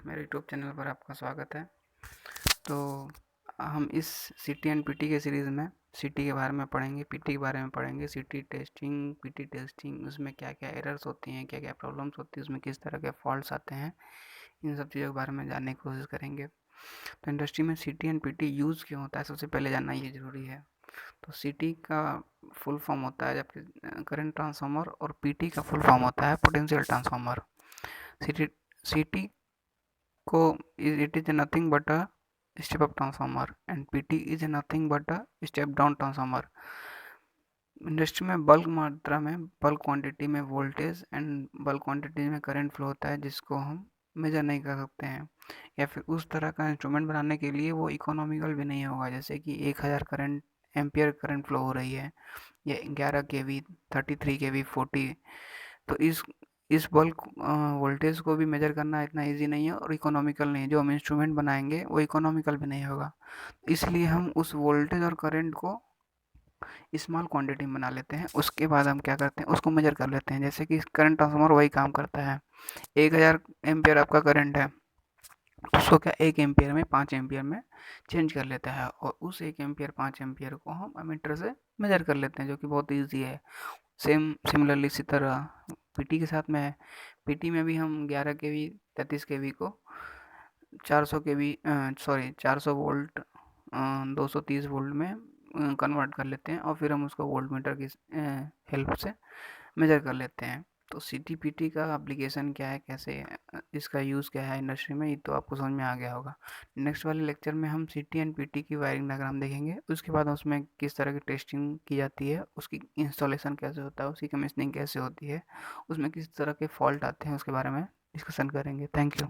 मेरे YouTube channel पर आपका स्वागत है। तो हम इस सीटी एंड पीटी के सीरीज़ में सीटी के बारे में पढ़ेंगे, पीटी के बारे में पढ़ेंगे। सीटी टेस्टिंग, पीटी टेस्टिंग, उसमें क्या क्या एरर्स होती हैं, क्या क्या प्रॉब्लम्स होती हैं, उसमें किस तरह के फॉल्ट्स आते हैं, इन सब चीज़ों के बारे में जानने की कोशिश करेंगे। तो इंडस्ट्री में सीटी एंड पीटी यूज़ क्यों होता है, सबसे पहले जानना ये ज़रूरी है। तो सीटी का फुल फॉर्म होता है, जबकि करंट ट्रांसफार्मर, और पीटी का फुल फॉर्म होता है पोटेंशियल ट्रांसफार्मर। सीटी सीटी को it is nothing but a step up transformer and PT is nothing but a step down transformer। Industry में बल्क मात्रा में, बल्क क्वांटिटी में वोल्टेज एंड बल्क क्वांटिटी में करंट फ्लो होता है, जिसको हम मेजर नहीं कर सकते हैं, या फिर उस तरह का इंस्ट्रूमेंट बनाने के लिए वो इकोनॉमिकल भी नहीं होगा। जैसे कि 1000 करंट एम्पियर करंट फ्लो हो रही है, या 11 केवी, 33 केवी, 40। तो इस बल्क वोल्टेज को भी मेजर करना इतना इजी नहीं है और इकोनॉमिकल नहीं है। जो हम इंस्ट्रूमेंट बनाएंगे वो इकोनॉमिकल भी नहीं होगा, इसलिए हम उस वोल्टेज और करंट को स्मॉल क्वांटिटी में बना लेते हैं। उसके बाद हम क्या करते हैं, उसको मेजर कर लेते हैं। जैसे कि करंट ट्रांसफार्मर वही काम करता है। 1000 एम्पियर आपका करंट है, तो उसको क्या 1 एम्पियर में, 5 एम्पियर में चेंज कर लेता है, और उस 1 एम्पियर 5 एम्पियर को हम एमीटर से मेजर कर लेते हैं, जो कि बहुत ईजी है। सिमिलरली इसी तरह पीटी के साथ में है। पीटी में भी हम 11 केवी, 33 केवी को 400 केवी, सॉरी 400 वोल्ट, 230 वोल्ट में कन्वर्ट कर लेते हैं, और फिर हम उसको वोल्ट मीटर की हेल्प से मेजर कर लेते हैं। तो सी टी पी टी का एप्लीकेशन क्या है, कैसे इसका यूज़ क्या है इंडस्ट्री में, ये तो आपको समझ में आ गया होगा। नेक्स्ट वाले लेक्चर में हम C T and P T की वायरिंग डायग्राम देखेंगे। उसके बाद उसमें किस तरह की टेस्टिंग की जाती है, उसकी इंस्टॉलेशन कैसे होता है, उसकी कमीशनिंग कैसे होती है, उसमें किस तरह के फॉल्ट आते हैं, उसके बारे में डिस्कशन करेंगे। Thank you.